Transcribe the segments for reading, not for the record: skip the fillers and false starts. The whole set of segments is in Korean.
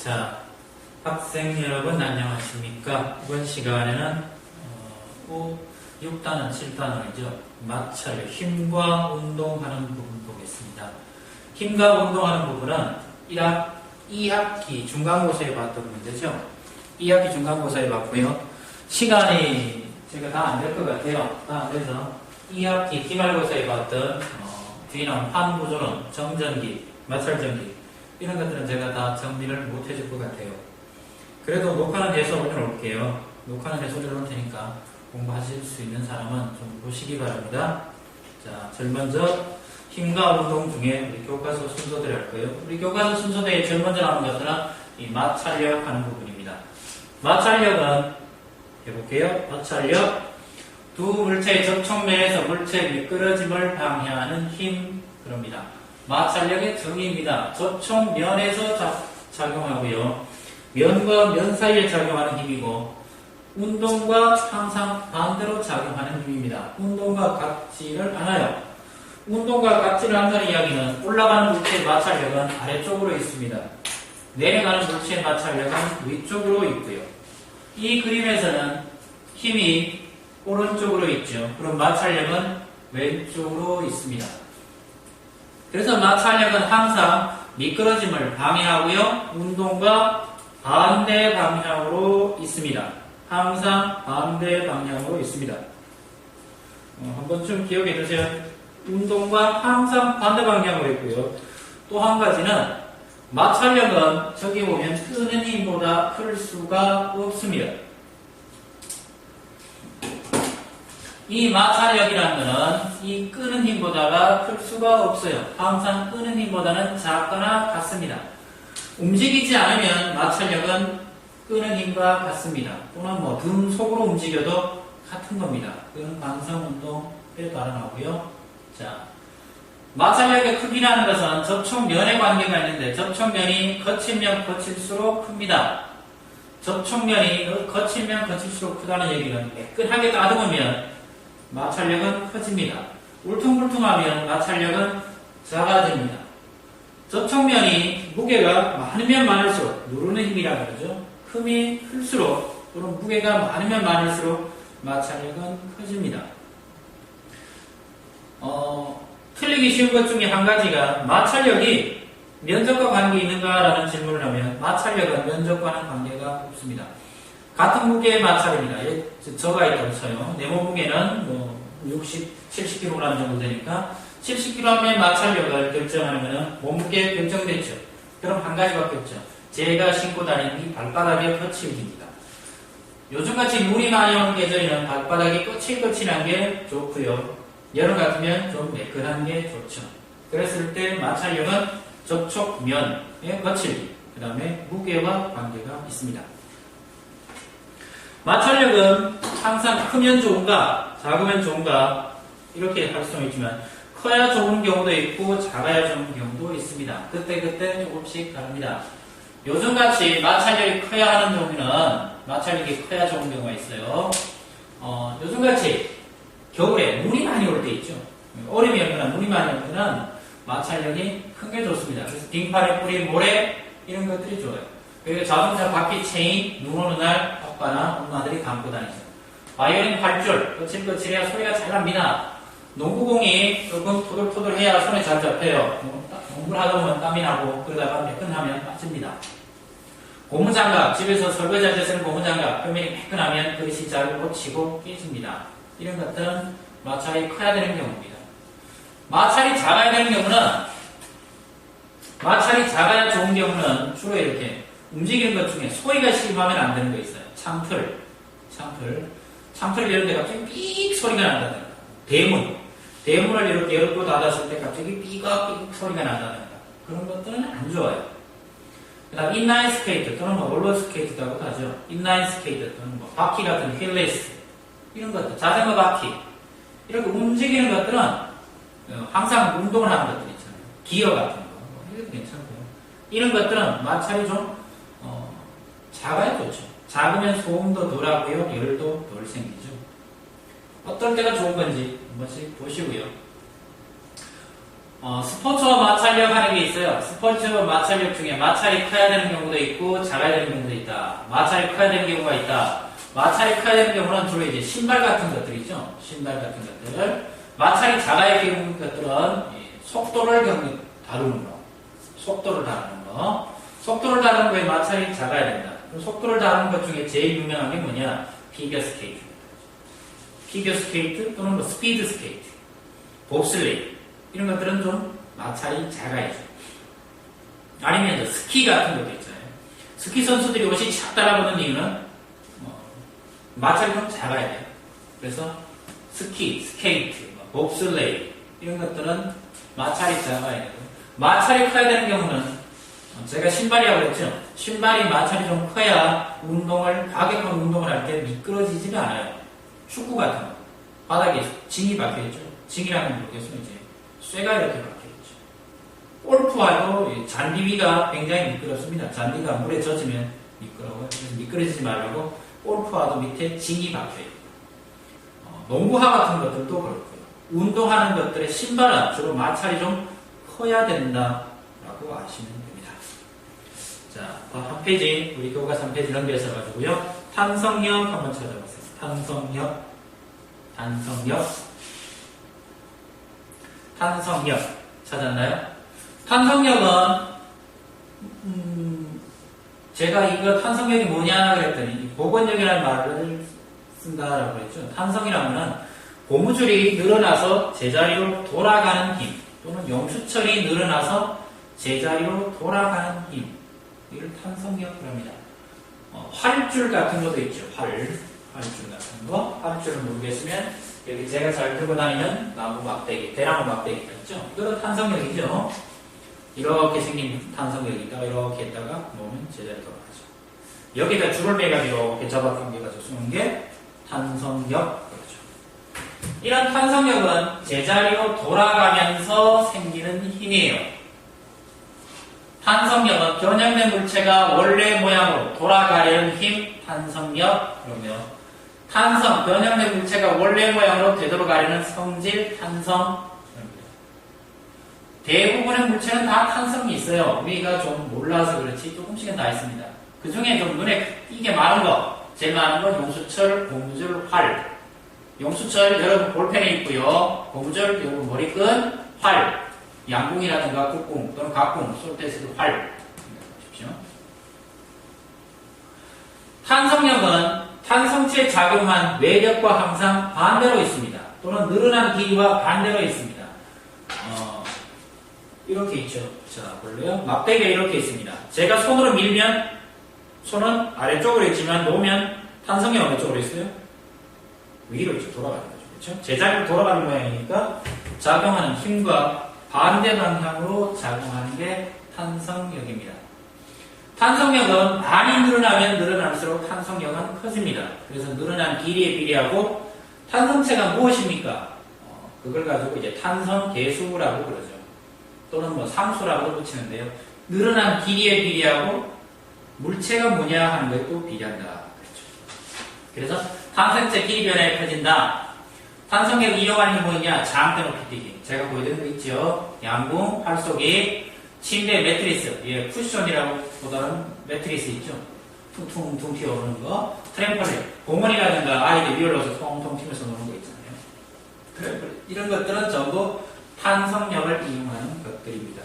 자, 학생 여러분 안녕하십니까? 이번 시간에는 6단원, 7단원이죠. 마찰력, 힘과 운동하는 부분 보겠습니다. 힘과 운동하는 부분은 2학기 중간고사에 봤던 문제죠. 2학기 중간고사에 봤고요. 시간이 제가 다 안 될 것 같아요. 다 안 돼서 2학기 기말고사에 봤던 뒤에 나온 환구조론, 정전기, 마찰전기 이런 것들은 제가 다 정리를 못 해줄 것 같아요. 그래도 녹화는 해서 올려놓을게요. 녹화는 해서 올려놓을 테니까 공부하실 수 있는 사람은 좀 보시기 바랍니다. 자, 제일 먼저 힘과 운동 중에 우리 교과서 순서대로 할 거예요. 우리 교과서 순서대에 제일 먼저 나오는 것들은 이 마찰력 하는 부분입니다. 마찰력은 해볼게요. 마찰력, 두 물체의 접촉면에서 물체의 미끄러짐을 방해하는 힘, 그럽니다. 마찰력의 정의입니다. 접촉면에서 작용하고요. 면과 면 사이에 작용하는 힘이고 운동과 항상 반대로 작용하는 힘입니다. 운동과 같지를 않아요. 운동과 같지를 않다는 이야기는 올라가는 물체의 마찰력은 아래쪽으로 있습니다. 내려가는 물체의 마찰력은 위쪽으로 있고요. 이 그림에서는 힘이 오른쪽으로 있죠. 그럼 마찰력은 왼쪽으로 있습니다. 그래서 마찰력은 항상 미끄러짐을 방해하고요. 운동과 반대 방향으로 있습니다. 항상 반대 방향으로 있습니다. 한 번쯤 기억해 두세요. 운동과 항상 반대 방향으로 있고요. 또 한 가지는 마찰력은 저기 보면 끄는 힘보다 클 수가 없습니다. 이 마찰력이라는 것은 이 끄는 힘보다가 클 수가 없어요. 항상 끄는 힘보다는 작거나 같습니다. 움직이지 않으면 마찰력은 끄는 힘과 같습니다. 또는 등 속으로 움직여도 같은 겁니다. 그건 광성운동에 따라나오고요. 자, 마찰력의 크기라는 것은 접촉면에 관계가 있는데 접촉면이 거칠면 거칠수록 큽니다. 접촉면이 거칠면 거칠수록 크다는 얘기는 매끈하게 따듬으면 마찰력은 커집니다. 울퉁불퉁하면 마찰력은 작아집니다. 접촉면이 무게가 많으면 많을수록 누르는 힘이라 그러죠. 흠이 클수록 또는 무게가 많으면 많을수록 마찰력은 커집니다. 틀리기 쉬운 것 중에 한 가지가 마찰력이 면적과 관계 있는가라는 질문을 하면 마찰력은 면적과는 관계가 없습니다. 같은 무게의 마찰입니다. 저가 있다고 쳐요. 내 몸무게는 60, 70kg 정도 되니까 70kg의 마찰력을 결정하면 몸무게 결정됐죠. 그럼 한 가지밖에 없죠. 제가 신고 다니는 이 발바닥의 거칠기입니다. 요즘같이 물이 많이 오는 계절에는 발바닥이 거칠거칠한 게 좋고요. 여름 같으면 좀 매끈한 게 좋죠. 그랬을 때 마찰력은 접촉면의 거칠기, 그 다음에 무게와 관계가 있습니다. 마찰력은 항상 크면 좋은가, 작으면 좋은가 이렇게 할 수는 있지만 커야 좋은 경우도 있고 작아야 좋은 경우도 있습니다. 그때 조금씩 다릅니다. 요즘같이 마찰력이 커야 하는 경우는 마찰력이 커야 좋은 경우가 있어요. 요즘같이 겨울에 물이 많이 올 때 있죠. 얼음이 오거나 물이 많이 올 때는 마찰력이 큰 게 좋습니다. 그래서 빙판에 뿌린 모래 이런 것들이 좋아요. 그리고 자동차 바퀴 체인 눈 오는 날 아빠나 엄마들이 감고 다니죠. 바이올린 활줄 거칠거칠해야 소리가 잘 납니다. 농구공이 조금 토돌토돌해야 손에 잘 잡혀요. 농구를 하다 보면 땀이 나고 그러다가 매끈하면 빠집니다. 고무장갑, 집에서 설거지할 때 쓰는 고무장갑 표면이 매끈하면 그릇이 잘 꽂히고 깨집니다. 이런 것들은 마찰이 커야 되는 경우입니다. 마찰이 작아야 되는 경우는 마찰이 작아야 좋은 경우는 주로 이렇게 움직이는 것 중에 소리가 심하면 안 되는 거 있어요. 창틀을 열는데 갑자기 삑 소리가 난다든가. 대문을 이렇게 열고 닫았을 때 갑자기 삐걱 소리가 난다든가. 그런 것들은 안 좋아요. 그 다음 인라인 스케이트 또는 롤러 스케이트라고 하죠. 인라인 스케이트 또는 바퀴 같은 휠레이스 이런 것들, 자전거 바퀴 이렇게 움직이는 것들은 항상 운동을 하는 것들 있잖아요. 기어 같은 거 이것도 괜찮고요. 이런 것들은 마찰이 좀 작아야 좋죠. 작으면 소음도 덜하고요. 열도 덜 생기죠. 어떨 때가 좋은 건지 한 번씩 보시고요. 스포츠와 마찰력 하는 게 있어요. 스포츠와 마찰력 중에 마찰이 커야 되는 경우도 있고 작아야 되는 경우도 있다. 마찰이 커야 되는 경우가 있다. 마찰이 커야 되는 경우는 주로 이제 신발 같은 것들이죠. 신발 같은 것들을. 마찰이 작아야 되는 것들은 속도를 다루는 거. 속도를 다루는 거. 속도를 다루는 거에 마찰이 작아야 된다. 속도를 다루는 것 중에 제일 유명한 게 뭐냐? 피겨 스케이트. 피겨 스케이트 또는 뭐 스피드 스케이트. 봅슬레이. 이런 것들은 좀 마찰이 작아야죠. 아니면 스키 같은 것도 있잖아요. 스키 선수들이 옷이 착 달라붙는 이유는 마찰이 좀 작아야 돼요. 그래서 스키, 스케이트, 봅슬레이 이런 것들은 마찰이 작아야 되고 마찰이 커야 되는 경우는 제가 신발이라고 그랬죠. 신발이 마찰이 좀 커야 과격한 운동을 할 때 미끄러지지가 않아요. 축구 같은 거 바닥에 징이 박혀있죠. 징이라는 건 모르겠으면 이제 쇠가 이렇게 박혀있죠. 골프화도 잔디 위가 굉장히 미끄럽습니다. 잔디가 물에 젖으면 미끄러워요. 그래서 미끄러지지 말라고 골프화도 밑에 징이 박혀있고 농구화 같은 것들도 그렇고요. 운동하는 것들의 신발은 주로 마찰이 좀 커야 된다라고 아시면 됩니다. 자, 한 페이지 우리 교과서 한 페이지 넘겨서 가지고요. 탄성력 한번 찾아보세요. 탄성력 찾았나요? 탄성력은 제가 이거 탄성력이 뭐냐 그랬더니 복원력이라는 말을 쓴다라고 했죠. 탄성이라면은 고무줄이 늘어나서 제자리로 돌아가는 힘 또는 용수철이 늘어나서 제자리로 돌아가는 힘 이걸 탄성력이라고 합니다. 활줄 같은 것도 있죠. 활줄 같은 거. 활줄을 모르겠으면 여기 제가 잘 들고 다니는 나무 막대기, 대나무 막대기가 있죠. 이거는 탄성력이죠. 이렇게 생긴 탄성력이 있다가 이렇게 했다가 놓으면 제자리 돌아가죠. 여기다 줄을 매가지고 이렇게 잡아당겨가지고 쓰는 게 탄성력 그렇죠. 이런 탄성력은 제자리로 돌아가면서 생기는 힘이에요. 탄성력은 변형된 물체가 원래 모양으로 돌아가려는 힘, 탄성력 그러며 변형된 물체가 원래 모양으로 되돌아가려는 성질, 탄성 대부분의 물체는 다 탄성이 있어요. 우리가 좀 몰라서 그렇지 조금씩은 다 있습니다. 그 중에 좀 눈에 띄게 많은 거, 제일 많은 건 용수철, 고무줄, 활. 용수철 여러분 볼펜에 있고요. 고무줄 여러분 머리끈, 활. 양궁이라든가 국궁 또는 각궁 쏠 때 쓰는 활. 보십시오. 탄성력은 탄성체에 작용한 외력과 항상 반대로 있습니다. 또는 늘어난 길이와 반대로 있습니다. 이렇게 있죠. 자, 볼래요? 막대기가 이렇게 있습니다. 제가 손으로 밀면 손은 아래쪽으로 있지만 놓으면 탄성력은 어느 쪽으로 있어요? 위로 이렇게 돌아가는 거죠. 그렇죠? 제자리로 돌아가는 모양이니까 작용하는 힘과 반대 방향으로 작용하는 게 탄성력입니다. 탄성력은 많이 늘어나면 늘어날수록 탄성력은 커집니다. 그래서 늘어난 길이에 비례하고 탄성체가 무엇입니까? 그걸 가지고 이제 탄성계수라고 그러죠. 또는 뭐 상수라고도 붙이는데요. 늘어난 길이에 비례하고 물체가 뭐냐 하는 것에 또 비례한다. 그렇죠. 그래서 탄성체 길이 변화에 커진다. 탄성력을 이용하는 게 뭐냐? 장대 높이 뛰기. 제가 보여드린 거 있죠. 양궁, 활쏘기, 침대 매트리스, 쿠션이라고 보다는 매트리스 있죠. 퉁퉁퉁 튀어오르는 거, 트램펄린, 공원이라든가 아이들 위에 올라서 통통 튀면서 노는 거 있잖아요. 트램펄린. 이런 것들은 전부 탄성력을 이용하는 것들입니다.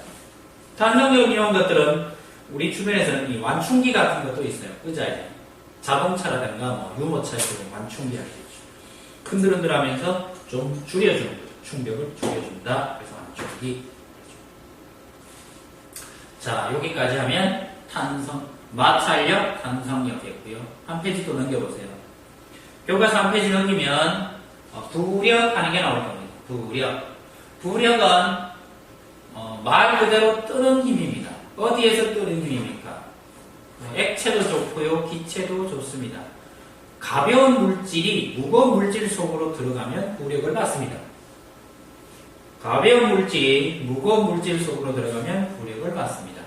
탄성력을 이용한 것들은 우리 주변에서는 이 완충기 같은 것도 있어요. 의자에. 자동차라든가 뭐 유모차에서 완충기 할 수 있죠. 흔들흔들하면서 좀 줄여주는 거죠. 충격을 줄여준다. 그래서 완충기. 자, 여기까지 하면 마찰력, 탄성력 했고요. 한 페이지 또 넘겨보세요. 교과서 한 페이지 넘기면 부력 하는 게 나올 겁니다. 부력은 말 그대로 뜨는 힘입니다. 어디에서 뜨는 힘입니까? 액체도 좋고요. 기체도 좋습니다. 가벼운 물질이 무거운 물질 속으로 들어가면 부력을 받습니다. 가벼운 물질이 무거운 물질 속으로 들어가면 부력을 받습니다.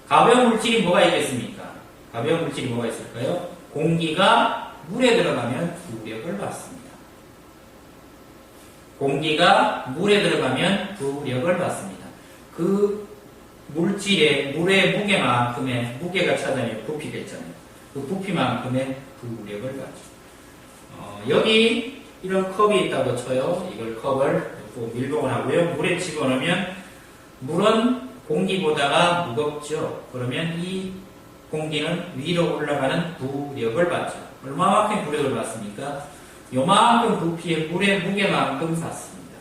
가벼운 물질이 뭐가 있겠습니까? 가벼운 물질이 뭐가 있을까요? 공기가 물에 들어가면 부력을 받습니다. 공기가 물에 들어가면 부력을 받습니다. 그 물질의 물의 무게만큼의 무게가 차지하면 부피가 있잖아요. 그 부피만큼의 부력을 받죠. 여기 이런 컵이 있다고 쳐요. 이걸 컵을 밀봉을 하고요. 물에 집어넣으면 물은 공기보다가 무겁죠. 그러면 이 공기는 위로 올라가는 부력을 받죠. 얼마만큼 부력을 받습니까? 요만큼 부피의 물의 무게만큼 받습니다.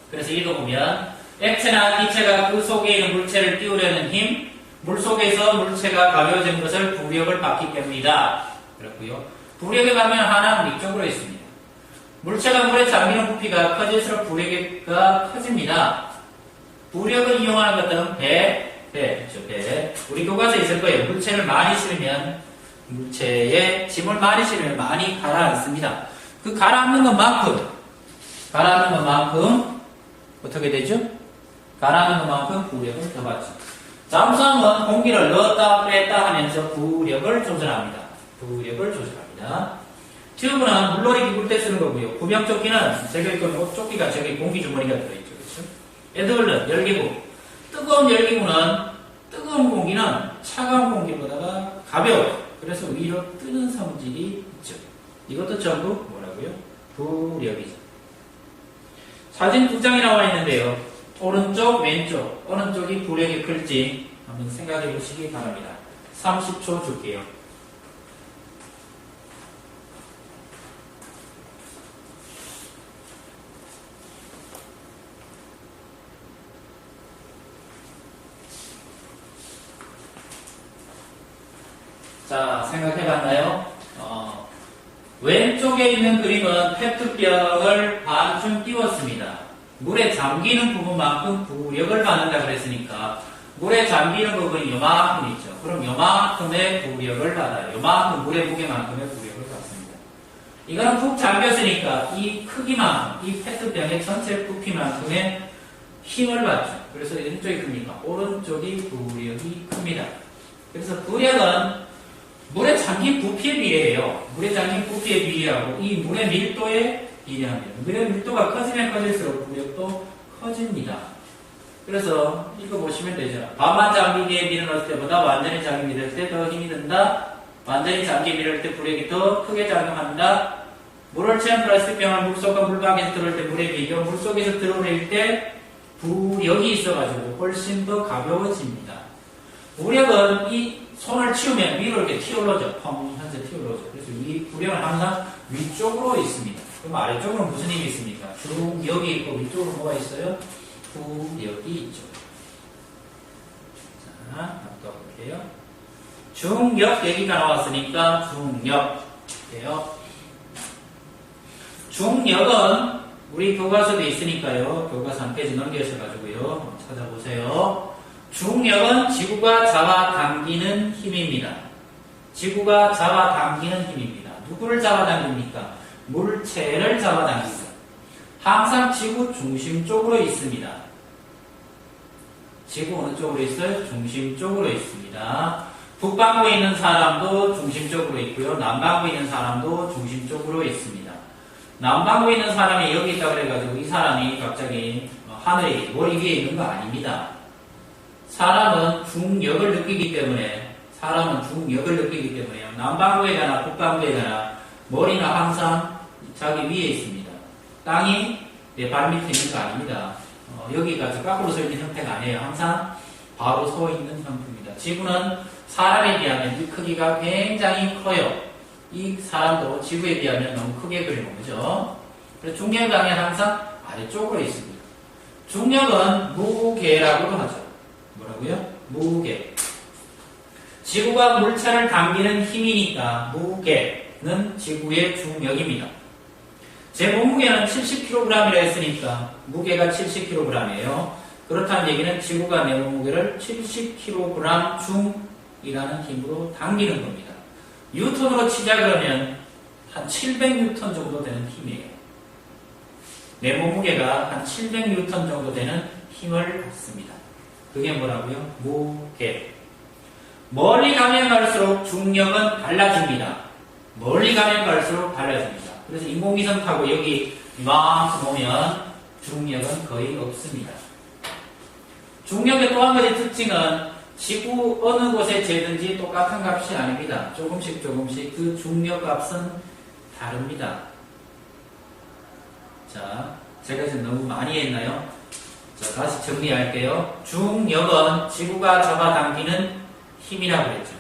그래서 읽어보면 액체나 기체가 그 속에 있는 물체를 띄우려는 힘, 물 속에서 물체가 가벼워진 것을 부력을 받기 때문이다. 그렇고요. 부력에 가면 하나는 위쪽으로 있습니다. 물체가 물에 잠기는 부피가 커질수록 부력가 커집니다. 부력을 이용하는 것들은 배. 우리 교과서에 있을 거예요. 물체를 많이 실으면, 물체에 짐을 많이 실으면 많이 가라앉습니다. 그 가라앉는 것만큼, 어떻게 되죠? 가라앉는 것만큼 부력을 더 받죠. 잠수함은 공기를 넣었다 뺐다 하면서 부력을 조절합니다. 튜브는 물놀이 기굴 때 쓰는 거고요. 구명조끼는 제가 입고 있는 조끼가 저기 공기 주머니가 들어있죠. 그렇죠? 에드벌은 열기구. 뜨거운 열기구는 뜨거운 공기는 차가운 공기보다가 가벼워요. 그래서 위로 뜨는 성질이 있죠. 이것도 전부 뭐라고요? 부력이죠. 사진 두 장이 나와 있는데요. 오른쪽, 왼쪽, 어느 쪽이 부력이 클지 한번 생각해 보시기 바랍니다. 30초 줄게요. 자, 생각해봤나요? 왼쪽에 있는 그림은 페트병을 반쯤 띄웠습니다. 물에 잠기는 부분만큼 부력을 받는다 그랬으니까 물에 잠기는 부분이 요만큼 있죠. 그럼 요만큼의 부력을 받아요. 요만큼 물의 무게만큼의 부력을 받습니다. 이거는 푹 잠겼으니까 이 크기만큼, 이 페트병의 전체 부피만큼의 힘을 받죠. 그래서 왼쪽이 큽니까? 오른쪽이 부력이 큽니다. 그래서 부력은 물에 잠긴 부피에 비례해요. 물에 잠긴 부피에 비례하고 이 물의 밀도에 비례합니다. 물의 밀도가 커지면 커질수록 부력도 커집니다. 그래서 읽어보시면 되죠. 반만 잠기기에 밀어넣을 때보다 완전히 잠기 밀을 때 더 힘이 든다. 완전히 잠기 밀을 때 부력이 더 크게 작용한다. 물을 채운 플라스틱병을 물속과 물밖에서 들어올 때 물에 비교 물속에서 들어올 때 부력이 있어가지고 훨씬 더 가벼워집니다. 부력은 이 손을 치우면 위로 이렇게 튀어올라져. 펑 하면서 튀어올라져. 그래서 이 부력은 항상 위쪽으로 있습니다. 그럼 아래쪽으로 무슨 힘이 있습니까? 중력이 있고 위쪽으로 뭐가 있어요? 부력이 있죠. 자, 바꿔볼게요. 중력 얘기가 나왔으니까 중력이에요. 중력은 우리 교과서에 있으니까요. 교과서 한 페이지 넘겨셔가지고요. 찾아보세요. 중력은 지구가 잡아당기는 힘입니다. 지구가 잡아당기는 힘입니다. 누구를 잡아당깁니까? 물체를 잡아당깁니다. 항상 지구 중심 쪽으로 있습니다. 지구 어느 쪽으로 있어요? 중심 쪽으로 있습니다. 북반구에 있는 사람도 중심 쪽으로 있고요. 남반구에 있는 사람도 중심 쪽으로 있습니다. 남반구에 있는 사람이 여기 있다고 그래가지고 이 사람이 갑자기 하늘에 머리 위에 있는 거 아닙니다. 사람은 중력을 느끼기 때문에 남반구에 가나 북반구에 가나 머리는 항상 자기 위에 있습니다. 땅이 내 발 밑에 있는 거 아닙니다. 여기가 거꾸로 서 있는 형태가 아니에요. 항상 바로 서 있는 형태입니다. 지구는 사람에 비하면 이 크기가 굉장히 커요. 이 사람도 지구에 비하면 너무 크게 그리는 거죠. 그래서 중력에 가면 항상 아래쪽으로 있습니다. 중력은 무게라고도 하죠. 뭐라고요? 무게. 지구가 물체를 당기는 힘이니까 무게는 지구의 중력입니다. 제 몸무게는 70kg이라 했으니까 무게가 70kg이에요. 그렇다는 얘기는 지구가 내 몸무게를 70kg 중이라는 힘으로 당기는 겁니다. 뉴턴으로 치자 그러면 한 700뉴턴 정도 되는 힘이에요. 내 몸무게가 한 700뉴턴 정도 되는 힘을 받습니다. 그게 뭐라고요? 무게. 멀리 가면 갈수록 중력은 달라집니다. 멀리 가면 갈수록 달라집니다. 그래서 인공위성 타고 여기 이만큼 오면 중력은 거의 없습니다. 중력의 또 한 가지 특징은 지구 어느 곳에 재든지 똑같은 값이 아닙니다. 조금씩 그 중력 값은 다릅니다. 자, 제가 지금 너무 많이 했나요? 자, 다시 정리할게요. 중력은 지구가 잡아당기는 힘이라고 했죠.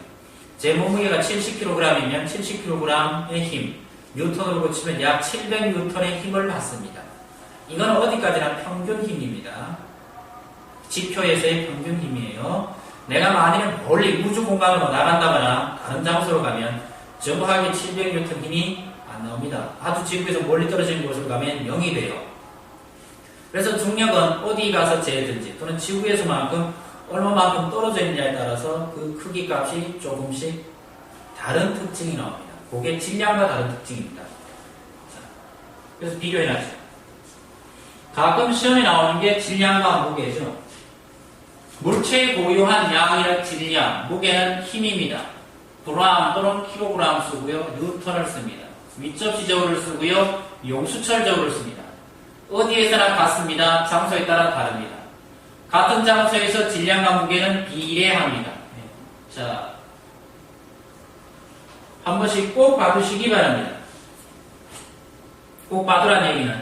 제 몸무게가 70kg이면 70kg의 힘, 뉴턴으로 고치면 약 700N의 힘을 받습니다. 이건 어디까지나 평균 힘입니다. 지표에서의 평균 힘이에요. 내가 만약에 멀리 우주 공간으로 나간다거나 다른 장소로 가면 정확하게 700N 힘이 안 나옵니다. 아주 지구에서 멀리 떨어지는 곳으로 가면 0이 돼요. 그래서 중력은 어디 가서 재든지 또는 지구에서만큼 얼마만큼 떨어져 있느냐에 따라서 그 크기 값이 조금씩 다른 특징이 나옵니다. 그게 질량과 다른 특징입니다. 자, 그래서 비교해놨죠. 가끔 시험에 나오는 게 질량과 무게죠. 물체의 고유한 양이라 질량, 무게는 힘입니다. 그램 또는 킬로그램 쓰고요. 뉴턴을 씁니다. 위접시적으로 쓰고요. 용수철적으로 씁니다. 어디에서나 같습니다. 장소에 따라 다릅니다. 같은 장소에서 질량과 무게는 비례합니다. 자, 한 번씩 꼭 봐두시기 바랍니다. 꼭 봐두란 얘기는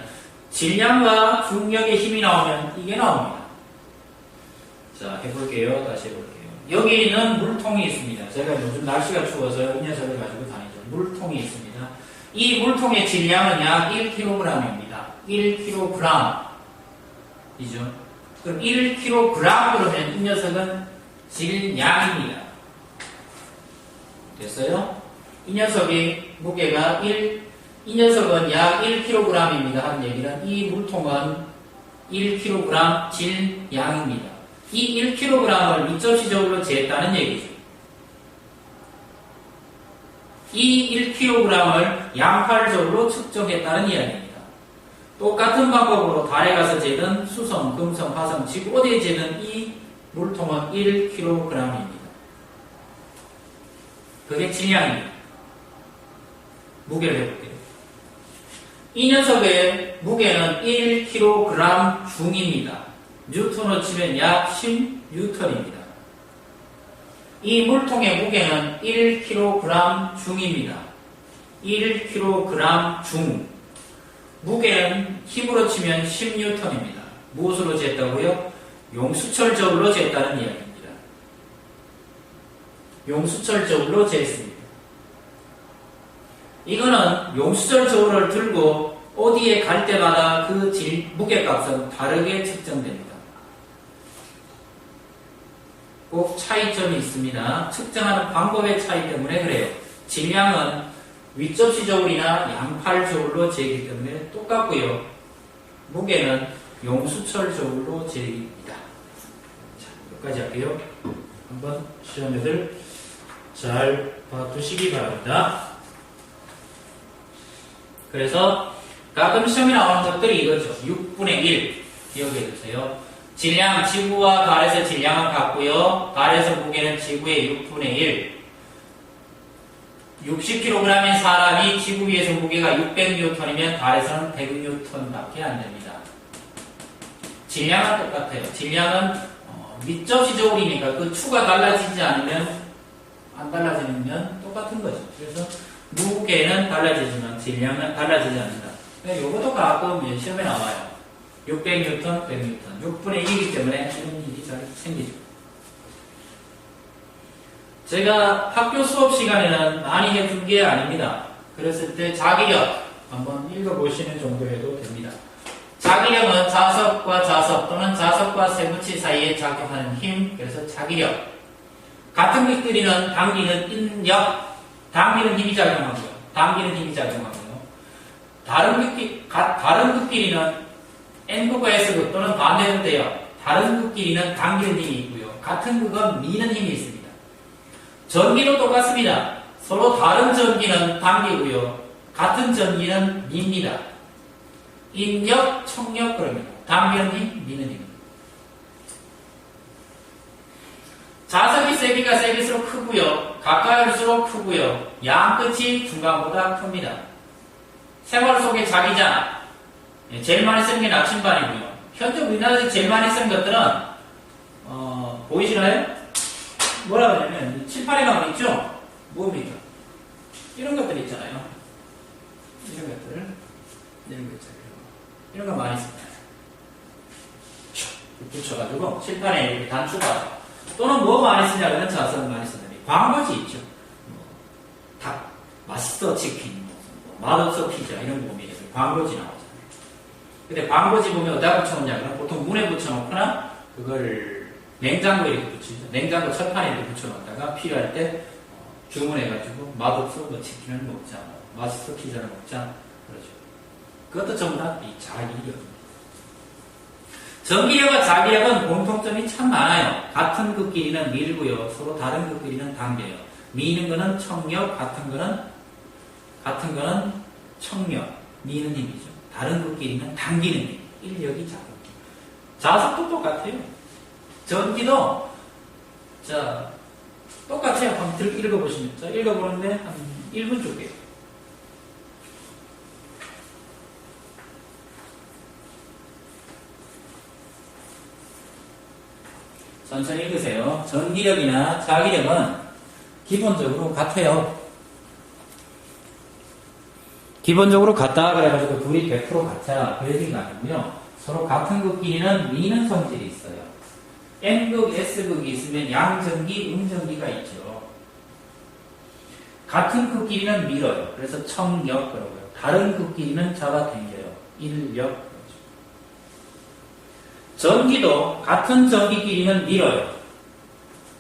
질량과 중력의 힘이 나오면 이게 나옵니다. 자, 해볼게요. 다시 해볼게요. 여기는 물통이 있습니다. 제가 요즘 날씨가 추워서 이 녀석을 가지고 다니죠. 물통이 있습니다. 이 물통의 질량은 약 1kg입니다. 1kg. 이죠. 그럼 1kg 그러면 이 녀석은 질량입니다. 됐어요? 이 녀석의 무게가 이 녀석은 약 1kg입니다. 하는 얘기는 이 물통은 1kg 질량입니다. 이 1kg을 위접시적으로 재했다는 얘기죠. 이 1kg을 양팔적으로 측정했다는 이야기입니다. 똑같은 방법으로 달에 가서 재는 수성, 금성, 화성, 지구 어디에 재는 이 물통은 1kg입니다. 그게 질량입니다. 무게를 해볼게요. 이 녀석의 무게는 1kg 중입니다. 뉴턴으로 치면 약 10N입니다. 이 물통의 무게는 1kg 중입니다. 1kg 중. 무게는 힘으로 치면 10N입니다. 무엇으로 쟀다고요? 용수철적으로 쟀다는 이야기입니다. 용수철적으로 쟀습니다. 이거는 용수철적으를 들고 어디에 갈 때마다 그 무게값은 다르게 측정됩니다. 꼭 차이점이 있습니다. 측정하는 방법의 차이 때문에 그래요. 질량은 위접시저울이나 양팔저울로 재기 때문에 똑같고요. 무게는 용수철저울로 재기입니다. 자, 여기까지 할게요. 한번 시험에들 잘 봐두시기 바랍니다. 그래서 가끔 시험에 나오는 것들이 이거죠. 6분의 1 기억해 주세요. 질량, 지구와 달에서 질량은 같고요. 달에서 무게는 지구의 6분의 1. 60kg인 사람이 지구 위에서 무게가 600N이면 달에서는 100N밖에 안 됩니다. 질량은 똑같아요. 질량은 밑접시저울이니까 그 추가 달라지지 않으면 안 달라지면 똑같은 거죠. 그래서 무게는 달라지지만 질량은 달라지지 않는다. 이것도 가끔 시험에 나와요. 600N, 100N. 6분의 1이기 때문에 이런 일이 잘 생기죠. 제가 학교 수업 시간에는 많이 해준 게 아닙니다. 그랬을 때 자기력 한번 읽어보시는 정도 해도 됩니다. 자기력은 자석과 자석 또는 자석과 세부치 사이에 작용하는 힘, 그래서 자기력. 같은 미끼리는 당기는 인력, 당기는 힘이 작용하고요. 당기는 힘이 작용하고요. 다른 극끼리는 N극과 S극 또는 반대도 돼요. 다른 극끼리는 당기는 힘이 있고요. 같은 극은 미는 힘이 있습니다. 전기도 똑같습니다. 서로 다른 전기는 당기고요. 같은 전기는 밉니다. 인력, 청력 그럽니다. 당기는 힘, 미는 힘. 자석이 세기가 세길수록 크고요. 가까이 올수록 크고요. 양 끝이 중간보다 큽니다. 생활 속의 자기장. 제일 많이 쓰는 게 나침반이고요. 현재 우리나라에서 제일 많이 쓰는 것들은, 보이시나요? 뭐라 그러냐면, 칠판에 가면 있죠? 뭡니까? 이런 것들 있잖아요. 이런 것들. 이런 거 많이 씁니다. 붙여가지고, 칠판에 이렇게 단추가. 또는 뭐 많이 쓰냐면, 자선 많이 쓰는 광고지 있죠. 닭, 마스터 치킨, 맛없어 피자, 이런 거 보면 광고지 나오잖아요. 근데 광고지 보면 어디다 붙여놓냐면 보통 문에 붙여놓거나 그걸 냉장고에 이렇게 붙이죠. 냉장고 철판에 이렇게 붙여놓다가 필요할 때 주문해가지고 맛없어 뭐 치킨을 먹자, 맛있어 피자를 먹자 그러죠. 그것도 전부 다 이 자기력입니다. 전기력과 자기력은 공통점이 참 많아요. 같은 극끼리는 밀고요. 서로 다른 극끼리는 당겨요. 미는 거는 청력, 같은 거는 청력, 미는 힘이죠. 다른 극끼리는 당기는 힘. 인력이 자극기. 자석도 똑같아요. 전기도, 자, 똑같아요. 한번 읽어보시면. 자, 읽어보는데 한 1분 줄게요. 천천히 읽으세요. 전기력이나 자기력은 기본적으로 같아요. 기본적으로 같다 그래가지고 둘이 100% 같아 그 얘기가 아니고요. 서로 같은 극끼리는 미는 성질이 있어요. N극, S극이 있으면 양전기, 음전기가 있죠. 같은 극끼리는 밀어요. 그래서 청력 그러고요. 다른 극끼리는 잡아당겨요. 인력. 전기도 같은 전기끼리는 밀어요.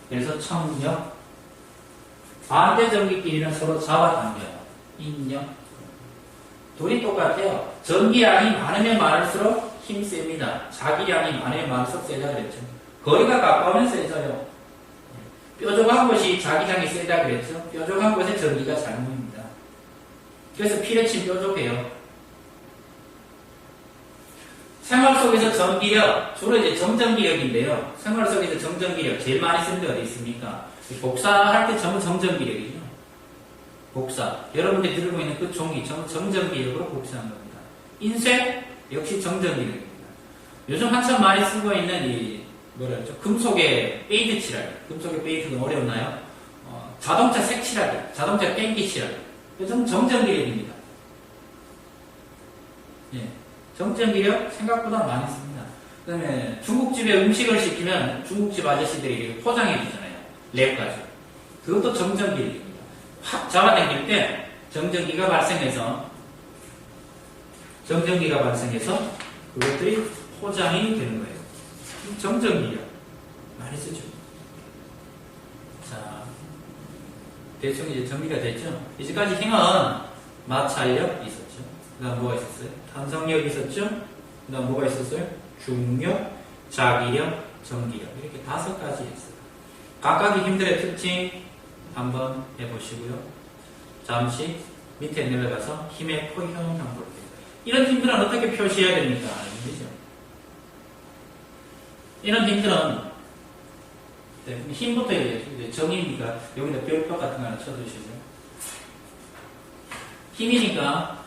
그래서 청력. 반대 전기끼리는 서로 잡아당겨요. 인력. 둘이 똑같아요. 전기량이 많으면 많을수록 힘이 셉니다. 자기량이 많으면 많을수록 세다 그랬죠. 거리가 가까우면 세져요. 뾰족한 곳이 자기장이 세다 그랬죠. 뾰족한 곳에 전기가 잘 모입니다. 그래서 피레침 뾰족해요. 생활 속에서 전기력, 주로 이제 정전기력인데요. 생활 속에서 정전기력 제일 많이 쓰는 데 어디 있습니까? 복사할 때 전부 정전기력이죠. 복사. 여러분들이 들고 있는 그 종이 정전기력으로 복사한 겁니다. 인쇄 역시 정전기력입니다. 요즘 한참 많이 쓰고 있는 이 뭐랄죠? 금속의 페인트 칠하기. 금속의 페인트는 어렵나요? 자동차 색칠하기, 자동차 땡기 칠하기. 요즘 정전기력입니다. 예. 정전기력 생각보다 많이 씁니다. 그 다음에 중국집에 음식을 시키면 중국집 아저씨들이 포장해 주잖아요. 랩 가지고. 그것도 정전기력입니다. 확 잡아당길 때 정전기가 발생해서 그것들이 포장이 되는 거예요. 정전기력 많이 쓰죠. 자, 대충 이제 정리가 됐죠. 이제까지 힘은 마찰력 있었죠. 그 다음 뭐가 있었어요? 탄성력 있었죠? 그 다음 뭐가 있었어요? 중력, 자기력, 전기력. 이렇게 5가지 있어요. 각각의 힘들의 특징 한번 해보시고요. 잠시 밑에 내려가서 힘의 포형 한번 볼게요. 이런 힘들은 어떻게 표시해야 됩니까? 그죠? 이런 힘들은 힘부터 얘기해요. 정의니까 여기다 별표 같은 거 하나 쳐두시죠. 힘이니까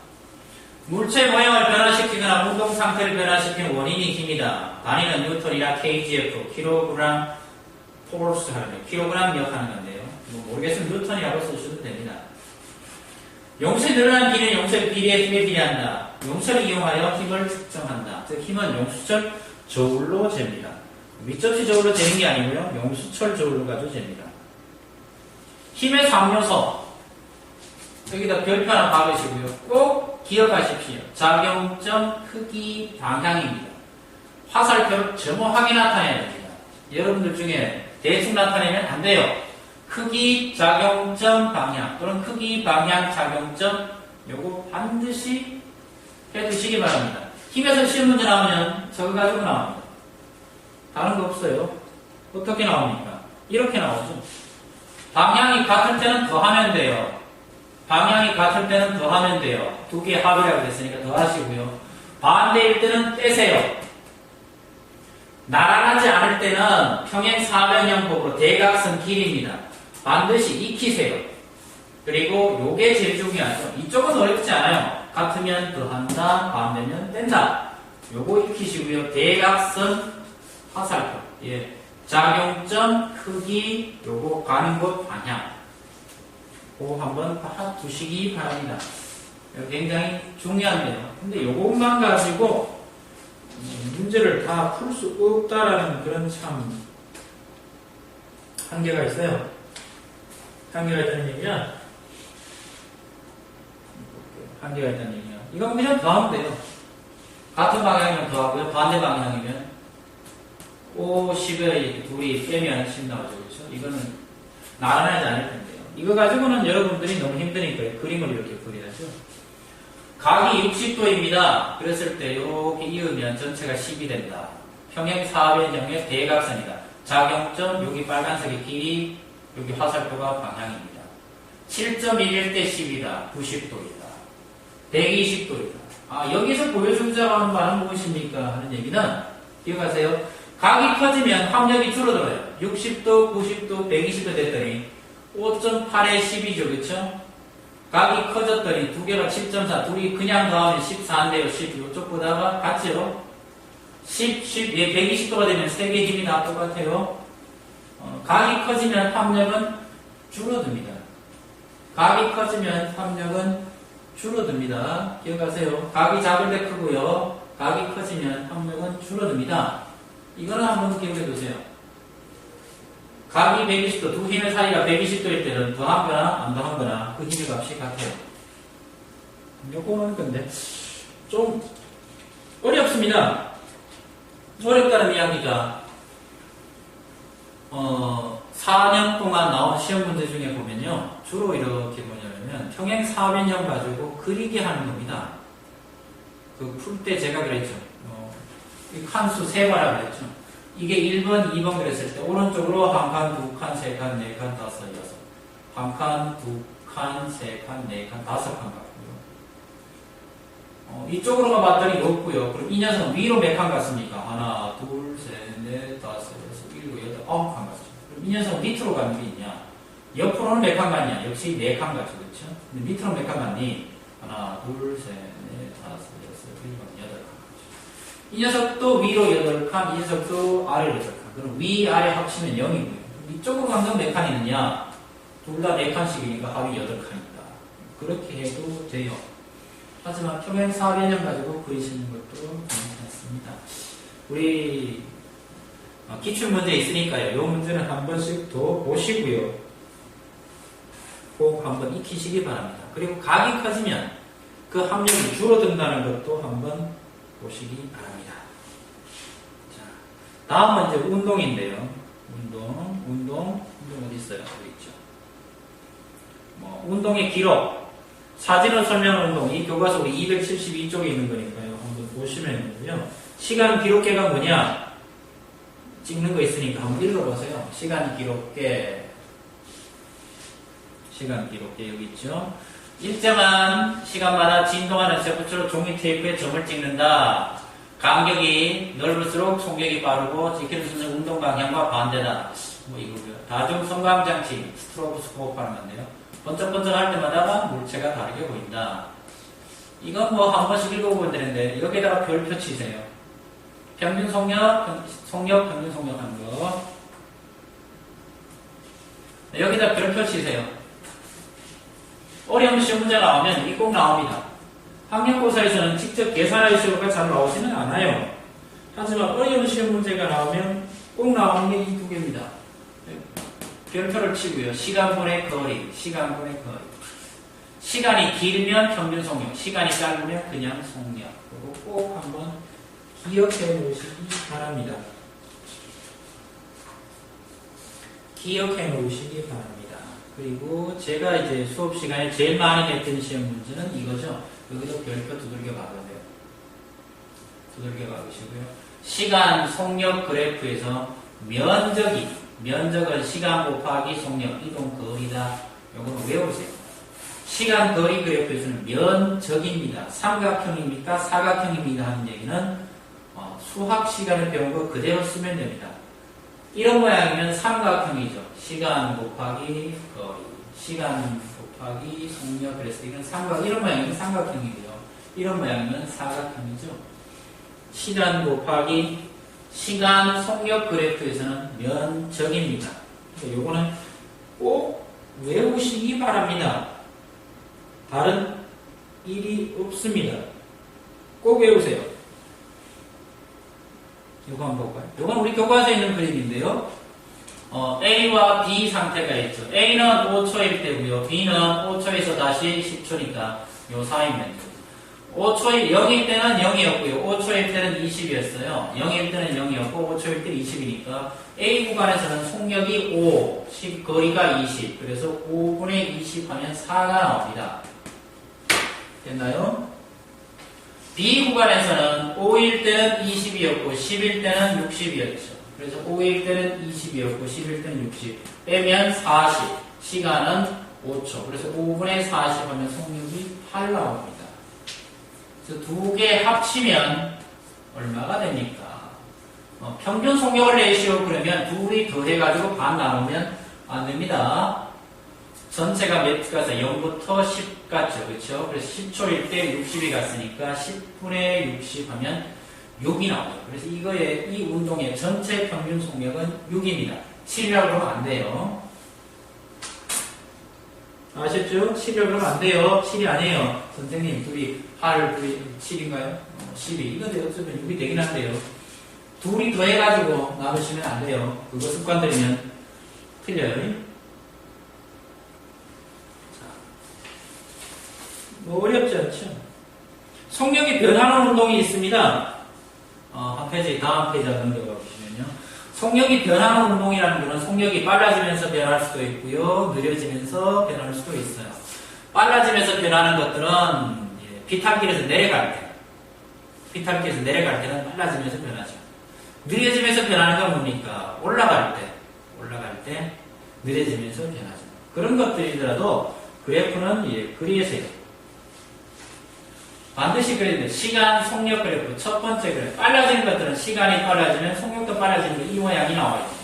물체 모양을 변화시키거나 운동 상태를 변화시키는 원인이 힘이다. 단위는 뉴턴이나 kgf, 킬로그램 포스 하는 거예요. 킬로그램력 하는 건데요. 모르겠으면 뉴턴이라고 쓰셔도 됩니다. 용설이 늘어난 비는 용설 비례의 힘에 비례한다. 용설을 이용하여 힘을 측정한다. 즉 힘은 용수철 저울로 잽니다. 밑접시 저울로 재는 게 아니고요. 용수철 저울로 가지고 잽니다. 힘의 3요소 여기다 별표 하나 박으시고요. 꼭 기억하십시오. 작용점, 크기, 방향입니다. 화살표를 정확하게 나타내야 됩니다. 여러분들 중에 대충 나타내면 안 돼요. 크기, 작용점, 방향 또는 크기, 방향, 작용점 요거 반드시 해두시기 바랍니다. 힘에서 시험 문제 나오면 저거 가지고 나옵니다. 다른 거 없어요. 어떻게 나옵니까? 이렇게 나오죠. 방향이 같을 때는 더하면 돼요. 방향이 같을 때는 더하면 돼요. 두 개의 합이라고 했으니까 더하시고요. 반대일 때는 떼세요. 나란하지 않을 때는 평행 사변형법으로 대각선 길이입니다. 반드시 익히세요. 그리고 요게 제일 중요하죠. 이쪽은 어렵지 않아요. 같으면 더한다, 반대면 뺀다. 요거 익히시고요. 대각선 화살표. 예. 작용점 크기, 요거 가는 곳 방향. 그거 한번 봐두시기 바랍니다. 굉장히 중요한데요. 근데 요것만 가지고 문제를 다 풀 수 없다라는 그런 참 한계가 있어요. 한계가 있다는 얘기는 한계가 있다는 얘기야. 이건 그냥 더하면 돼요. 같은 방향이면 더하고요. 반대 방향이면 5, 10에 둘이 빼면 10 나오죠. 그렇죠? 이거는 나란하지 않을 텐데요. 이거 가지고는 여러분들이 너무 힘드니까 그림을 이렇게 그려야죠. 각이 60도입니다. 그랬을 때 이렇게 이으면 전체가 10이 된다. 평행 사변형의 대각선이다. 작용점, 여기 빨간색의 길이, 여기 화살표가 방향입니다. 7.1일 때 10이다. 90도이다. 120도이다. 여기서 보여주자고 하는 말은 무엇입니까? 하는 얘기는 기억하세요. 각이 커지면 합력이 줄어들어요. 60도, 90도, 120도 됐더니 5.8에 10이죠. 그쵸? 각이 커졌더니 두 개가 7.4, 둘이 그냥 더하면 14인데요. 10. 이쪽보다가 같죠? 10, 10, 예, 120도가 되면 세 개 힘이 다 똑같아요. 각이 커지면 합력은 줄어듭니다. 각이 커지면 합력은 줄어듭니다. 기억하세요. 각이 작을 때 크고요. 각이 커지면 합력은 줄어듭니다. 이거는 한번 기억해 두세요. 각이 120도, 두 힘의 사이가 120도일 때는 더하거나 안 더하거나 그 힘의 값이 같아요. 요거는 근데 좀 어렵습니다. 어렵다는 이야기가 4년 동안 나온 시험 문제 중에 보면요. 주로 이렇게 뭐냐면 평행 사변형 가지고 그리기 하는 겁니다. 그 풀 때 제가 그랬죠. 이 칸수 3가라 그랬죠. 이게 1번, 2번 그랬을 때 오른쪽으로 한 칸, 두 칸, 세 칸, 네 칸, 다섯, 여섯. 한 칸, 두 칸, 세 칸, 네 칸, 다섯 칸 같고요. 이쪽으로만 봤더니 없고요. 그럼 이 녀석은 위로 몇 칸 갔습니까? 하나, 둘, 셋, 넷, 다섯, 여섯, 일곱, 여덟, 9칸 갔죠. 그럼 이 녀석은 밑으로 가는 게 있냐? 옆으로는 몇 칸 갔냐? 역시 4칸 갔죠. 그렇죠? 근데 밑으로 몇 칸 갔니? 하나, 둘, 셋, 넷, 다섯, 여섯, 일곱, 여덟 칸 갔죠. 이 녀석도 위로 8칸, 이 녀석도 아래로 8칸. 그럼 위, 아래 합치면 0이고요. 이쪽으로 간 건 몇 칸이 있느냐? 둘 다 4칸씩이니까 합이 8칸이다. 그렇게 해도 돼요. 하지만 평행 사변형 가지고 그리시는 것도 괜찮습니다. 우리 기출문제 있으니까요. 이 문제는 한 번씩 더 보시고요. 꼭 한번 익히시기 바랍니다. 그리고 각이 커지면 그 합력이 줄어든다는 것도 한번 보시기 바랍니다. 자, 다음은 이제 운동인데요. 운동 어디 있어요? 여기 있죠. 운동의 기록. 사진을 설명한 운동, 이 교과서 우리 272쪽에 있는 거니까요. 한번 보시면 되고요. 시간 기록계가 뭐냐? 찍는 거 있으니까 한번 읽어보세요. 시간 기록계 여기 있죠. 일정한 시간마다 진동하는 세포처럼 종이 테이프에 점을 찍는다. 간격이 넓을수록 속력이 빠르고 지키는 순간 운동 방향과 반대다. 이거고요. 다중 성광장치, 스트로보스코프 하는 건데요. 번쩍번쩍 할 때마다 물체가 다르게 보인다. 이건 한 번씩 읽어보면 되는데 여기에다가 별표 치세요. 평균 속력, 평균 속력 하는 거. 여기다 별표 치세요. 어려운 시험 문제 나오면 이게 꼭 나옵니다. 학력고사에서는 직접 계산할 시험가 잘 나오지는 않아요. 하지만 어려운 시험 문제가 나오면 꼭 나오는 게 이 두 개입니다. 별표를 치고요. 시간분의 거리. 시간이 길면 평균 속력, 시간이 짧으면 그냥 속력. 그리고 꼭 한번 기억해 놓으시기 바랍니다. 그리고 제가 이제 수업 시간에 제일 많이 냈던 시험 문제는 이거죠. 여기도 별표 두들겨 박으세요. 시간 속력 그래프에서 면적은 시간 곱하기 속력, 이동 거리다. 요거는 외우세요. 시간 거리 그래프에서는 면적입니다. 삼각형입니까? 사각형입니다. 하는 얘기는 수학 시간에 배운 거 그대로 쓰면 됩니다. 이런 모양이면 삼각형이죠. 시간 곱하기 거리, 시간 곱하기 속력. 그래서 이건 이런 모양이면 삼각형이고요. 이런 모양이면 사각형이죠. 시간 곱하기 시간 속력 그래프에서는 면적입니다. 요거는 꼭 외우시기 바랍니다. 다른 일이 없습니다. 꼭 외우세요. 요거 한번 볼까요? 요건 우리 교과서에 있는 그림인데요. A와 B 상태가 있죠. A는 5초일 때고요. B는 5초에서 다시 10초니까 요 사이면 5초일 0일 때는 0이었고요. 5초일 때는 20이었어요. 0일 때는 0이었고 5초일 때 20이니까 A 구간에서는 속력이 5, 거리가 20. 그래서 5분의 20 하면 4가 나옵니다. 됐나요? B 구간에서는 5일 때는 20이었고 10일 때는 60이었죠. 그래서 5일 때는 20이었고 10일 때는 60. 빼면 40. 시간은 5초. 그래서 5분의 40 하면 속력이 8 나옵니다. 그래서 두 개 합치면 얼마가 됩니까? 평균 속력을 내시오 그러면 둘이 더해가지고 반 나누면 안 됩니다. 전체가 몇 가서 0부터 10 갔죠. 그렇죠? 그래서 10초일 때 60이 갔으니까 10분의 60 하면 6이 나오죠. 그래서 이 운동의 전체 평균 속력은 6입니다. 7이라고 그러면 안 돼요. 아셨죠? 7이라고 그러면 안 돼요. 7이 아니에요. 선생님, 둘이 8, 7인가요? 12. 이거 어쩌면 6이 되긴 한데요. 둘이 더해가지고 나누시면 안 돼요. 그거 습관 들이면 틀려요. 뭐 어렵지 않죠? 속력이 변하는 운동이 있습니다. 한 페이지, 다음 페이지 넘겨가 보시면요. 속력이 변하는 운동이라는 것은 속력이 빨라지면서 변할 수도 있고요. 느려지면서 변할 수도 있어요. 빨라지면서 변하는 것들은 비탈길에서 내려갈 때는 빨라지면서 변하죠. 느려지면서 변하는 건 뭡니까? 올라갈 때 느려지면서 변하죠. 그런 것들이더라도 그래프는 그리세요. 반드시 그려야 돼요. 시간, 속력 그래프. 첫 번째 그래프. 빨라지는 것들은 시간이 빨라지면 속력도 빨라지는 게 이 모양이 나와 있습니다.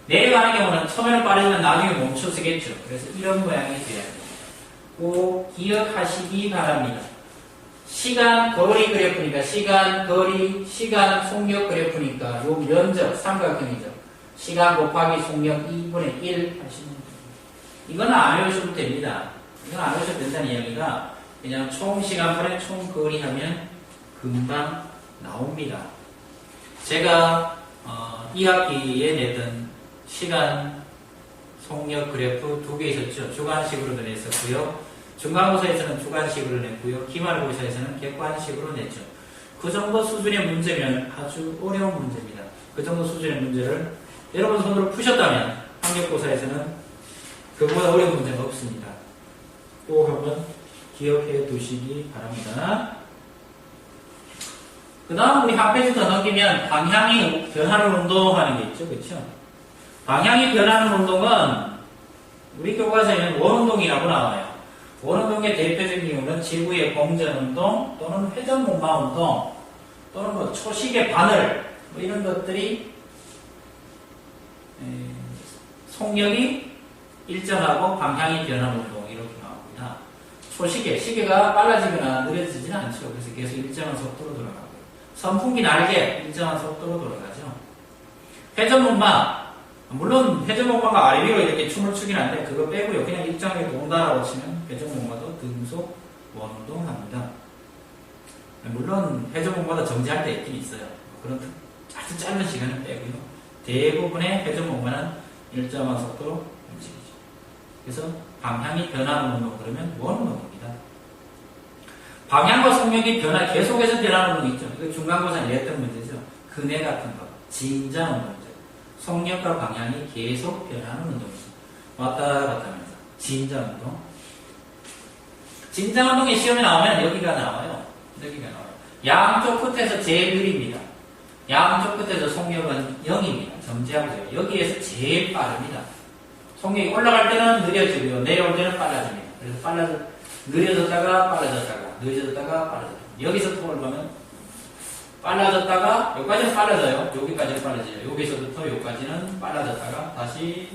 내려가는 경우는 처음에는 빠르지만 나중에 멈춰서겠죠. 그래서 이런 모양이 돼야 됩니다. 꼭 기억하시기 바랍니다. 시간, 거리 그래프니까 시간, 거리, 시간, 속력 그래프니까 요 면적, 삼각형이죠. 시간 곱하기 속력 2분의 1 하시면 됩니다. 이건 안 외우셔도 됩니다. 이건 안 외우셔도 된다는 이야기가 그냥 총 시간분의 총 거리 하면 금방 나옵니다. 제가 2학기에 냈던 시간 속력 그래프 두 개 있었죠. 주관식으로도 냈었고요. 중간고사에서는 주관식으로 냈고요. 기말고사에서는 객관식으로 냈죠. 그 정도 수준의 문제면 아주 어려운 문제입니다. 그 정도 수준의 문제를 여러분 손으로 푸셨다면 학력고사에서는 그보다 어려운 문제가 없습니다. 꼭 한번 기억해 두시기 바랍니다. 그 다음 우리 한 페이지 더 넘기면 방향이 변하는 운동하는 게 있죠. 그렇죠? 방향이 변하는 운동은 우리 교과서에는 원운동이라고 나와요. 원운동의 대표적인 경우는 지구의 공전운동 또는 회전목마운동 또는 뭐 초식의 바늘 뭐 이런 것들이 속력이 일정하고 방향이 변하는 운동 이렇게 나옵니다. 초시계, 시계가 빨라지거나 느려지지는 않죠. 그래서 계속 일정한 속도로 돌아가고요. 선풍기 날개 일정한 속도로 돌아가죠. 회전목마 물론 회전목마가 아래 위로 이렇게 춤을 추긴 한데 그거 빼고요. 그냥 일정하게 돈다라고 치면 회전목마도 등속 원운동합니다. 물론 회전목마도 정지할 때 있긴 있어요. 그런 아주 짧은 시간을 빼고요. 대부분의 회전목마는 일정한 속도로 움직이죠. 그래서 방향이 변하는 운동 그러면 원운동입니다. 방향과 속력이 계속해서 변하는 운동 있죠. 이거 중간고사에 냈던 문제죠. 그네 같은 거, 진장 운동이죠. 속력과 방향이 계속 변하는 운동이죠. 왔다 갔다 하면서 진장 운동. 진장 운동이 시험에 나오면 여기가 나와요. 양쪽 끝에서 제일 느립니다. 양쪽 끝에서 속력은 0입니다. 정지하고요. 여기에서 제일 빠릅니다. 속력이 올라갈 때는 느려지고요. 내려올 때는 빨라집니다. 그래서 느려졌다가 빨라졌다가 느려졌다가 빨라졌다가 여기서 톡을 보면 빨라졌다가 여기까지는 빨라져요. 여기까지는 빨라져요. 여기서부터 여기까지는 빨라졌다가 다시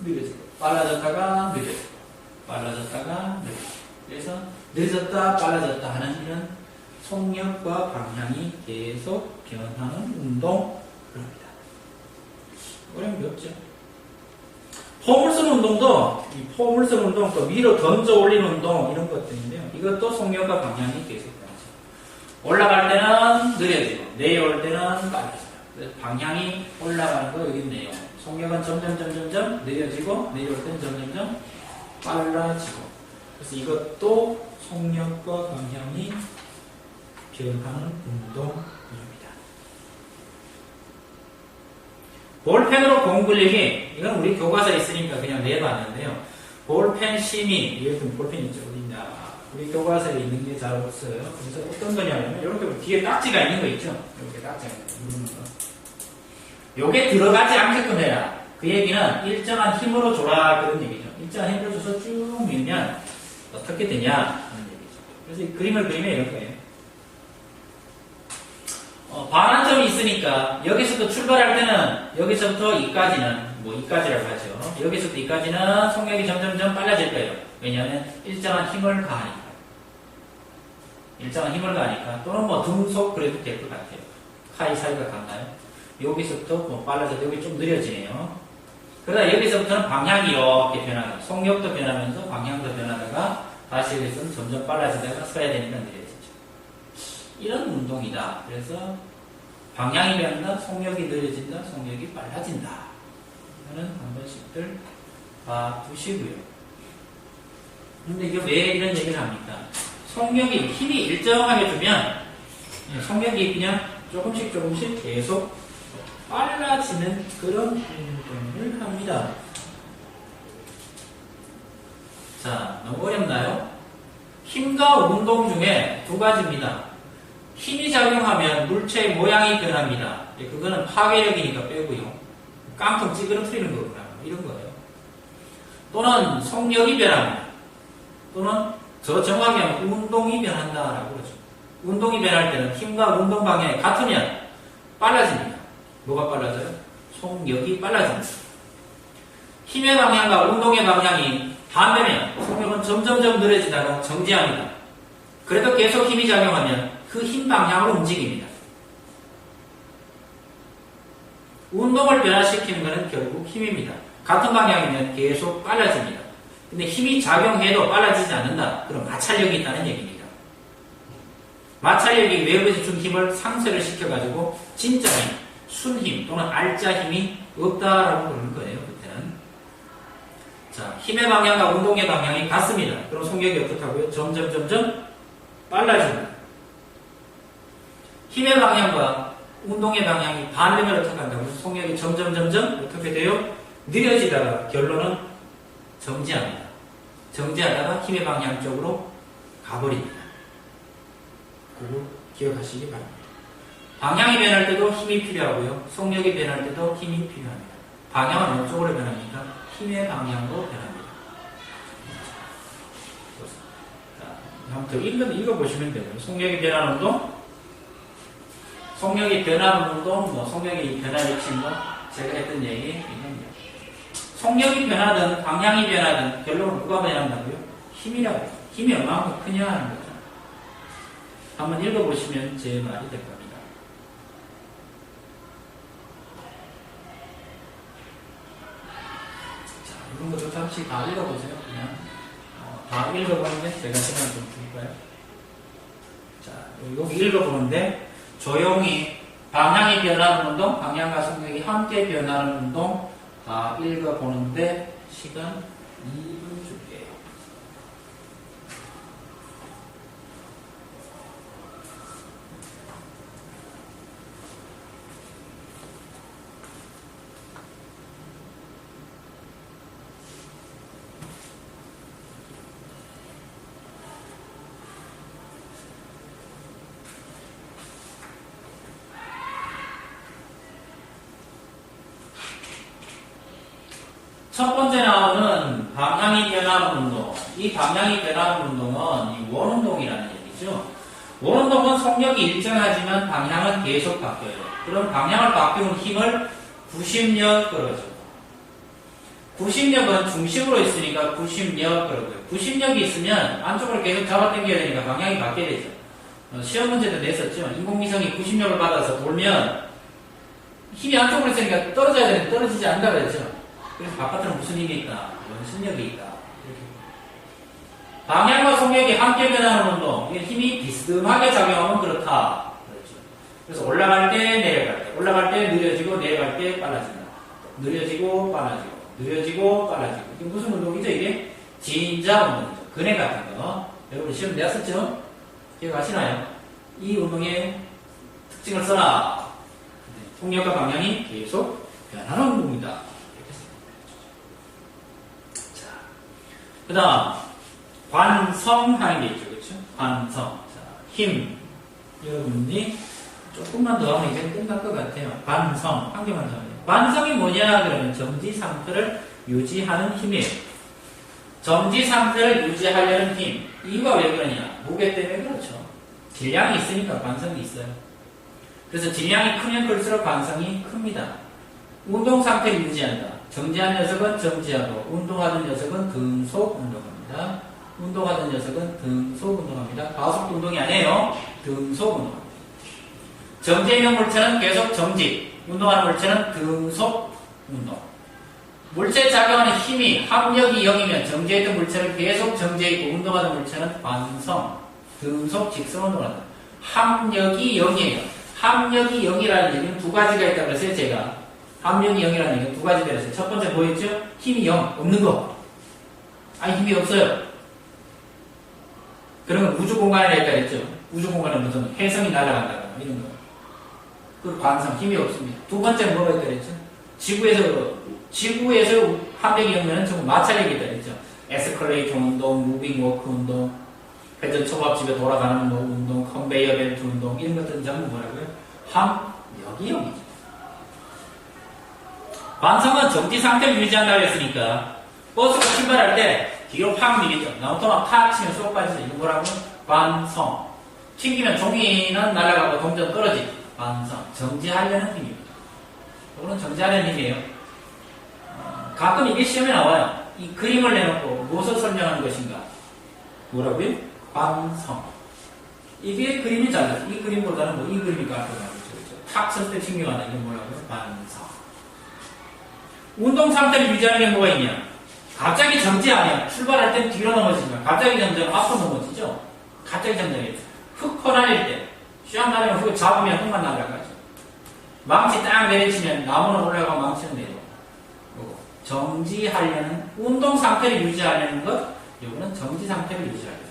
느려지고 빨라졌다가 느려지고 빨라졌다가 느려지고 그래서 늦어졌다 빨라졌다 하는 이런 속력과 방향이 계속 변하는 운동 그럽니다. 어려운 게 없죠. 포물선 운동도 이 포물선 운동 또 위로 던져 올리는 운동 이런 것들인데요. 이것도 속력과 방향이 계속 변하죠. 올라갈 때는 느려지고 내려올 때는 빨라져요. 그래서 방향이 올라가는 거 여기 있네요. 속력은 점점 느려지고 내려올 때는 점점 빨라지고. 그래서 이것도 속력과 방향이 변하는 운동입니다. 볼펜으로 공 굴리기. 이건 우리 교과서에 있으니까 그냥 내봤는데요. 볼펜 심의. 여기 볼펜 있죠? 어딨냐. 우리 교과서에 있는 게 잘 없어요. 그래서 어떤 거냐면, 이렇게 뒤에 딱지가 있는 거 있죠? 이렇게 딱지가 있는 거. 요게 들어가지 않게끔 해라. 그 얘기는 일정한 힘으로 줘라. 그런 얘기죠. 일정한 힘으로 줘서 쭉 밀면 어떻게 되냐. 하는 얘기죠. 그래서 이 그림을 그리면 이런 거예요. 반환점이 있으니까 여기서부터 출발할 때는 여기서부터 이까지는 뭐 이까지라고 하죠. 여기서부터 이까지는 속력이 점점 빨라질 거예요. 왜냐하면 일정한 힘을 가하니까. 일정한 힘을 가하니까. 또는 뭐 등속 그래도 될 것 같아요. 카이 사이가 같나요? 여기서부터 뭐 빨라져서 여기 좀 느려지네요. 그러다 여기서부터는 방향이 이렇게 변하고 속력도 변하면서 방향도 변하다가 다시 여기서는 점점 빨라지다가 서야 되니까 느려지죠. 이런 운동이다. 그래서 방향이 변한다, 속력이 느려진다, 속력이 빨라진다. 이거는 한 번씩들 봐두시고요. 근데 이게 왜 이런 얘기를 합니까? 속력이 힘이 일정하게 주면 속력이 그냥 조금씩 계속 빨라지는 그런 운동을 합니다. 자, 너무 어렵나요? 힘과 운동 중에 두 가지입니다. 힘이 작용하면 물체의 모양이 변합니다. 그거는 파괴력이니까 빼고요. 깡통 찌그러뜨리는 거구나. 이런 거예요. 또는 속력이 변합니다. 또는 더 정확하게 하면 운동이 변한다라고 그러죠. 운동이 변할 때는 힘과 운동 방향이 같으면 빨라집니다. 뭐가 빨라져요? 속력이 빨라집니다. 힘의 방향과 운동의 방향이 반대면 속력은 점점 느려지다가 정지합니다. 그래도 계속 힘이 작용하면 그 힘 방향으로 움직입니다. 운동을 변화시키는 것은 결국 힘입니다. 같은 방향이면 계속 빨라집니다. 근데 힘이 작용해도 빨라지지 않는다. 그럼 마찰력이 있다는 얘기입니다. 마찰력이 외부에서 준 힘을 상쇄를 시켜가지고 진짜 힘, 순힘 또는 알짜 힘이 없다라고 그러는 거예요. 그때는. 자, 힘의 방향과 운동의 방향이 같습니다. 그럼 속력이 어떻다고요? 점점 빨라집니다. 힘의 방향과 운동의 방향이 반대면 어떻게 한다고요? 속력이 점점 어떻게 돼요? 느려지다가 결론은 정지합니다. 정지하다가 힘의 방향 쪽으로 가버립니다. 그거 기억하시기 바랍니다. 방향이 변할 때도 힘이 필요하고요. 속력이 변할 때도 힘이 필요합니다. 방향은 어느 쪽으로 변합니까? 힘의 방향으로 변합니다. 자, 한번 더 읽어보시면 돼요. 속력이 변하는 운동, 속력이 변하는 운동, 뭐 속력이 변할 역시 뭐 제가 했던 얘기 이겁니다. 속력이 변하든 방향이 변하든 결론은 누가 변한다고요? 힘이라고 해요. 힘이 얼마나 크냐 하는 거죠. 한번 읽어보시면 제 말이 될 겁니다. 자, 이런 것도 잠시 다 읽어보세요. 그냥 다 읽어보는데 제가 시간 좀 드릴까요? 자, 여기 읽어보는데 조용히 방향이 변하는 운동, 방향과 속력이 함께 변하는 운동 다 읽어보는데 시간 2분 줄게요. 첫 번째 나오는 방향이 변하는 운동. 이 방향이 변하는 운동은 이 원운동이라는 얘기죠. 원운동은 속력이 일정하지만 방향은 계속 바뀌어요. 그럼 방향을 바꾸는 힘을 구심력 그러죠. 부심력은 중심으로 있으니까 부심력 그러고요. 부심력이 있으면 안쪽으로 계속 잡아당겨야 되니까 방향이 바뀌게 되죠. 시험 문제도 냈었죠. 인공위성이 부심력을 받아서 돌면 힘이 안쪽으로 있으니까 떨어져야 되는데 떨어지지 않는다 그랬죠. 그래서 바깥으로 무슨 힘이 있다? 원심력이 있다. 이렇게. 방향과 속력이 함께 변하는 운동, 이게 힘이 비스듬하게 작용하면 그렇다. 그렇죠. 그래서 올라갈 때, 내려갈 때, 올라갈 때 느려지고 내려갈 때 빨라진다. 느려지고 빨라지고, 느려지고 빨라지고. 이게 무슨 운동이죠? 이게 진자 운동이죠. 근해 같은 거. 여러분 시험 내셨죠? 기억하시나요? 이 운동의 특징을 써라. 속력과 방향이 계속 변하는 운동이다. 이렇게 자, 그 다음 관성하는 게 있죠. 그렇죠? 관성. 자, 힘. 여러분이 조금만 더 하면 이제 끝날 것 같아요. 관성. 한 개만 더 하면. 관성이 뭐냐? 그러면 정지 상태를 유지하는 힘이에요. 정지 상태를 유지하려는 힘. 이유가 왜 그러냐? 무게 때문에 그렇죠. 질량이 있으니까 관성이 있어요. 그래서 질량이 크면 클수록 관성이 큽니다. 운동 상태를 유지한다. 정지한 녀석은 정지하고, 운동하는 녀석은 등속 운동합니다. 운동하는 녀석은 등속 운동합니다. 가속 운동이 아니에요. 등속 운동합니다. 정지해 있는 물체는 계속 정지, 운동하는 물체는 등속 운동. 물체에 작용하는 힘이 합력이 0이면 정지했던 물체는 계속 정지해 있고, 운동하는 물체는 관성, 등속, 직선 운동을 한다. 합력이 0이에요. 합력이 0이라는 얘기는 두 가지가 있다고 그랬어요, 제가. 합력이 0이라는 얘기는 두 가지가 있어요. 첫 번째 뭐였죠? 힘이 0, 없는 거. 아니, 힘이 없어요. 그러면 우주 공간에 있다 그랬죠? 우주 공간에 무슨 혜성이 날아간다거나, 이런 거. 그 관성, 힘이 없습니다. 두 번째는 뭐가 있다 그랬죠? 지구에서 합력이 0이면 전부 마찰력이 있다 그랬죠? 에스컬레이터 운동, 무빙 워크 운동, 회전 초밥집에 돌아가는 뭐 운동, 컨베이어 벨트 운동, 이런 것들은 전부 뭐라고요? 합력이 0이죠. 관성은 정지 상태를 유지한다고 했으니까, 버스가 출발할 때 뒤로 팍 밀리죠. 나무토막 탁 치면 쏙 빠지죠. 이거 뭐라고? 관성. 튕기면 종이는 날아가고 동전 떨어지죠. 관성. 정지하려는 힘입니다. 이거는 정지하려는 힘이에요. 가끔 이게 시험에 나와요. 이 그림을 내놓고 무엇을 설명하는 것인가? 뭐라고요? 관성. 이게 그림이 작아요. 이 그림보다는 뭐 이 그림이 까다로워요. 그렇죠? 탁 쳤을 때 튕겨가는 이게 뭐라고요? 관성. 운동 상태를 유지하는 게 뭐가 있냐? 갑자기 정지하면 출발할 땐 뒤로 넘어지지만 갑자기 정지하면 앞으로 넘어지죠? 갑자기 정지하면 흙 퍼날릴 때 시험 날리면 흙을 잡으면 흙만 날아가죠. 망치 딱 내리치면 나무는 올라가고 망치는 내려가고. 정지하려는 운동 상태를 유지하려는 것, 이거는 정지 상태를 유지하려는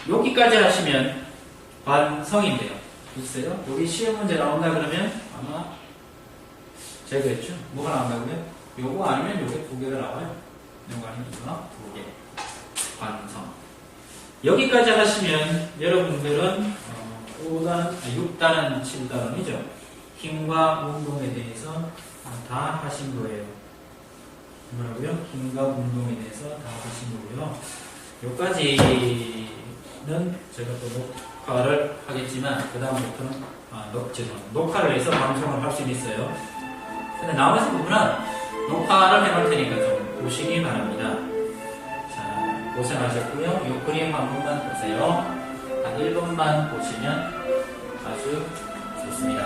것. 여기까지 하시면 관성인데요. 글쎄요. 여기 시험 문제 나온다 그러면 아마 제가 그랬죠. 뭐가 나온다고요? 요거 아니면 요게 두 개가 나와요. 요거 아니면 이거 두 개. 관성. 여기까지 하시면 여러분들은 6단은 7단원이죠. 힘과 운동에 대해서 다 하신 거예요. 뭐라고요? 힘과 운동에 대해서 다 하신 거고요. 여기까지는 제가 또 녹화를 하겠지만 그 다음부터는 녹화를 해서 방송을 할 수 있어요. 근데 나머지 부분은 녹화를 해놓을 테니까 좀 보시기 바랍니다. 자, 고생하셨고요. 이 그림 한 번만 보세요. 한 1번만 보시면 아주 좋습니다.